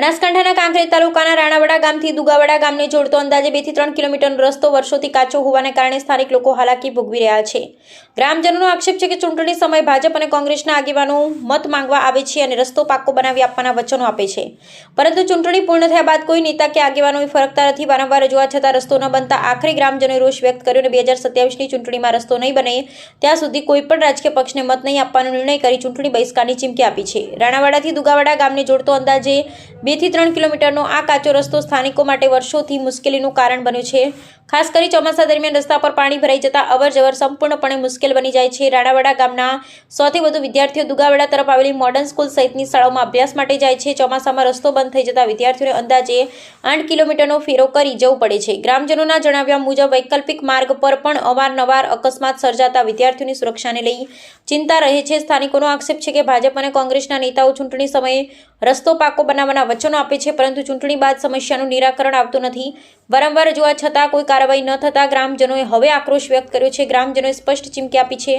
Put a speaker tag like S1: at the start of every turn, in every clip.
S1: બનાસકાંઠાના કાંકરેજ તાલુકાના રાણાવાડા ગામથી દુગાવાડા ગામને જોડતો અંદાજે 2 થી 3 કિલોમીટરનો રસ્તો વર્ષોથી કાચો હોવાને કારણે સ્થાનિક લોકો હાલાકી ભોગવી રહ્યા છે। ગ્રામજનોનો આક્ષેપ છે કે ચૂંટણી સમયે ભાજપ અને કોંગ્રેસના આગેવાનો મત માંગવા આવે છે અને રસ્તો પાક્કો બનાવી આપવાના વચનો આપે છે, પરંતુ ચૂંટણી પૂર્ણ થયા બાદ કોઈ નેતા કે આગેવાનો ફરકતા નથી। વારંવાર રજૂઆત છતાં રસ્તો ન બનતા આખરે ગ્રામજનોએ રોષ વ્યક્ત કર્યો અને 2027ની ચૂંટણીમાં રસ્તો નહીં બને ત્યાં સુધી કોઈ પણ રાજકીય પક્ષને મત નહીં આપવાનો નિર્ણય કરી ચૂંટણી બહિષ્કારની ચીમકી આપી છે। રાણાવાડાથી દુગાવાડા ગામને જોડતો અંદાજે 2 થી 3 કિલોમીટરનો આ કાચો રસ્તો સ્થાનિકો માટે વર્ષોથી મુશ્કેલીનું કારણ બન્યો છે। ખાસ કરી ચોમાસા દરમિયાન રસ્તા પર પાણી ભરાઈ જતા અવરજવર સંપૂર્ણપણે મુશ્કેલ બની જાય છે। રાણાવાડા ગામના 100 થી વધુ વિદ્યાર્થીઓ દુગાવાડા તરફ આવેલી મોડર્ન સ્કૂલ સહિતની શાળાઓમાં અભ્યાસ માટે જાય છે। ચોમાસામાં રસ્તો બંધ થઈ જતા વિદ્યાર્થીઓને અંદાજે 8 કિલોમીટરનો ફેરો કરી જવું પડે છે। ગ્રામજનોના જણાવ્યા મુજબ વૈકલ્પિક માર્ગ પર પણ અવારનવાર અકસ્માત સર્જાતા વિદ્યાર્થીઓની સુરક્ષાને લઈ ચિંતા રહે છે। સ્થાનિકોનો આક્ષેપ છે કે ભાજપ અને કોંગ્રેસના નેતાઓ ચૂંટણી સમયે રસ્તો પાકો બનાવવાના વચનો આપે છે, પરંતુ ચૂંટણી બાદ સમસ્યાનું નિરાકરણ આવતું નથી। વારંવાર રજૂઆત છતાં કોઈ કાર્યવાહી ન થતાં ગ્રામજનોએ હવે આક્રોશ વ્યક્ત કર્યો છે। ગ્રામજનોએ સ્પષ્ટ ચીમકી આપી છે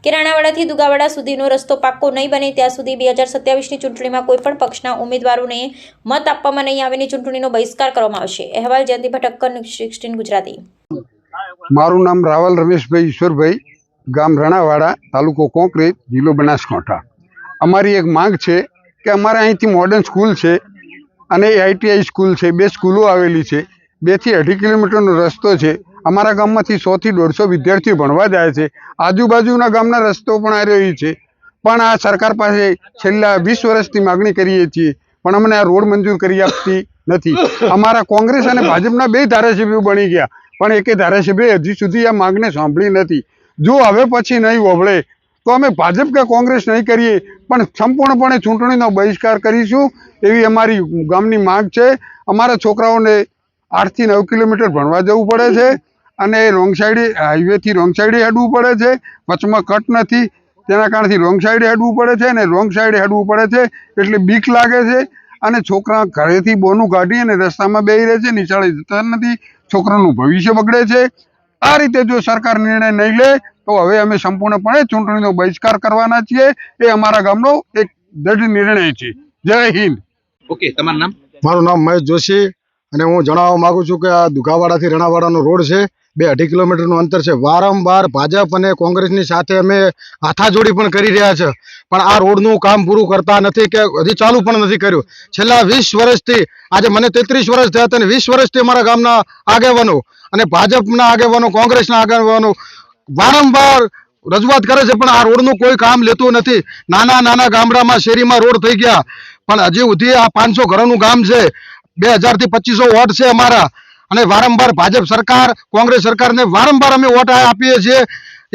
S1: કે રાણાવાડાથી દુગાવાડા સુધીનો રસ્તો પાક્કો નહીં બને ત્યાં સુધી 2027ની ચૂંટણીમાં કોઈપણ પક્ષના ઉમેદવારોને મત આપવામાં નહીં આવે અને ચૂંટણીનો બહિષ્કાર કરવામાં આવશે। અહેવાલ જયંતિ ભટક્કર, 16 ગુજરાતી।
S2: મારું નામ રાવલ રમેશભાઈ ઈશ્વરભાઈ, ગામ રાણાવાડા, તાલુકો કોંકરેજ, જિલ્લો બનાસકાંઠા। અમારી એક માંગ છે કે અમારે અહીંથી મોડર્ન સ્કૂલ છે અને આઈટીઆઈ સ્કૂલ છે, બે સ્કૂલો આવેલી છે। 2 થી 2.5 કિલોમીટરનો રસ્તો છે। અમારા ગામમાંથી 100 થી 150 વિદ્યાર્થીઓ ભણવા જાય છે। આજુબાજુના ગામના રસ્તો પણ આ રહ્યો છે, પણ આ સરકાર પાસે છેલ્લા 20 વર્ષથી માગણી કરીએ છીએ, પણ અમને આ રોડ મંજૂર કરી આપતી નથી। અમારા કોંગ્રેસ અને ભાજપના 2 ધારાસભ્યો બની ગયા, પણ એકે ધારાસભ્ય હજી સુધી આ માંગને સાંભળી નથી। જો હવે પછી નહીં વળે તો અમે ભાજપ કે કોંગ્રેસ નહીં કરીએ, પણ સંપૂર્ણપણે ચૂંટણીનો બહિષ્કાર કરીશું એવી અમારી ગામની માંગ છે। અમારા છોકરાઓને 8 થી 9 કિલોમીટર ભણવા જવું પડે છે અને રોંગ સાઈડે હાઈવેથી રોંગ સાઈડે હેડવું પડે છે। વચમાં કટ નથી, તેના કારણથી રોંગ સાઈડે હેડવું પડે છે અને રોંગ સાઈડે હેડવું પડે છે એટલે બીક લાગે છે અને છોકરા ઘરેથી બોનું કાઢી અને રસ્તામાં બેસી રહે છે, નિશાળે જતા નથી, છોકરાનું ભવિષ્ય બગડે છે। આ રીતે જો સરકાર નિર્ણય નહીં લે તો હવે અમે સંપૂર્ણપણે ચૂંટણીનો બહિષ્કાર કરવાના છીએ। એ અમારા ગામનો એક દૃઢ નિર્ણય છે। જય હિન્દ।
S3: ઓકે, તમારું નામ?
S4: મારું નામ મહેશ જોશી અને હું જણાવવા માંગુ છું કે આ દુગાવાડાથી રાણાવાડાનો રોડ છે, 2-2.5 કિલોમીટરનું અંતર છે। વારંવાર ભાજપ અને કોંગ્રેસની સાથે અમે હાથાજોડી પણ કરી રહ્યા છે, પણ આ રોડનું કામ પૂરું કરતા નથી કે હજી ચાલુ પણ નથી કર્યું। છેલ્લા 20 વર્ષથી, આજે મને 33 વર્ષ થયા હતા અને 20 વર્ષથી અમારા ગામના આગેવાનો અને ભાજપના આગેવાનો, કોંગ્રેસના આગેવાનો વારંવાર રજૂઆત કરે છે, પણ આ રોડનું કોઈ કામ લેતું નથી। નાના નાના ગામડામાં, શેરીમાં રોડ થઈ ગયા, પણ હજી સુધી આ 500 ઘરોનું ગામ છે। 2000 થી 2500 વોટ છે અમારા, અને વારંવાર ભાજપ સરકાર, કોંગ્રેસ સરકારને વારંવાર અમે વોટ આપીએ છીએ।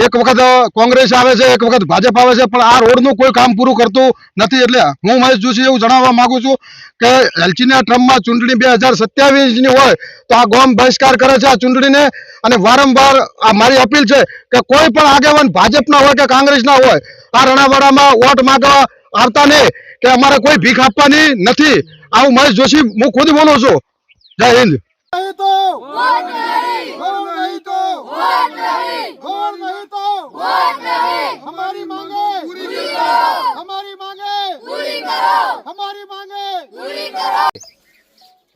S4: એક વખત કોંગ્રેસ આવે છે, એક વખત ભાજપ આવે છે, પણ આ રોડનું કોઈ કામ પૂરું કરતું નથી। એટલે હું મહેશ જોશી એવું જણાવવા માંગુ છું કે એલચીના ટ્રમ્પમાં ચૂંટણી 2027ની હોય તો આ ગામ બહિષ્કાર કરે છે આ ચૂંટણીને। અને વારંવાર આ મારી અપીલ છે કે કોઈ પણ આગેવાન ભાજપના હોય કે કોંગ્રેસના હોય આ રાણાવાડામાં વોટ માંગવા આવતા નહીં, કે અમારે કોઈ ભીખ આપવાની નથી। આવું મહેશ જોશી હું ખુદ બોલું છું। જય હિન્દ।
S5: हमारी मांगे पूरी करो, हमारी मांगे पूरी करो, हमारी मांगे पूरी करो।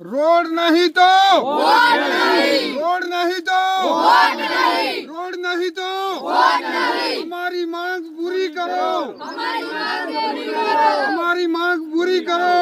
S5: रोड नहीं तो वोट नहीं, रोड नहीं तो वोट नहीं, रोड नहीं तो वोट नहीं। हमारी मांग पूरी करो, हमारी मांग पूरी करो, हमारी मांग पूरी करो।